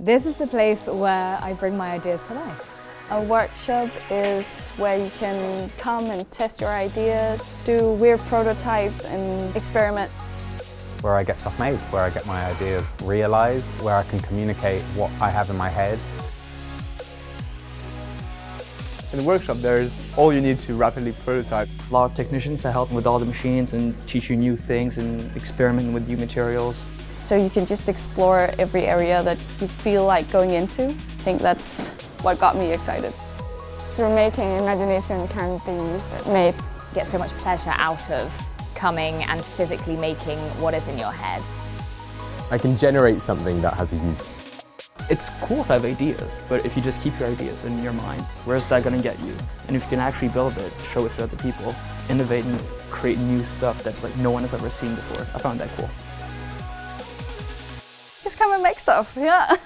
This is the place where I bring my ideas to life. A workshop is where you can come and test your ideas, do weird prototypes and experiment. Where I get stuff made, where I get my ideas realised, where I can communicate what I have in my head. In the workshop, there's all you need to rapidly prototype. A lot of technicians that help with all the machines and teach you new things and experiment with new materials. So you can just explore every area that you feel like going into. I think that's what got me excited. Through making, imagination can be made. Get so much pleasure out of coming and physically making what is in your head. I can generate something that has a use. It's cool to have ideas, but if you just keep your ideas in your mind, where's that going to get you? And if you can actually build it, show it to other people, innovate and create new stuff that no one has ever seen before. I found that cool. Just come and make stuff, yeah.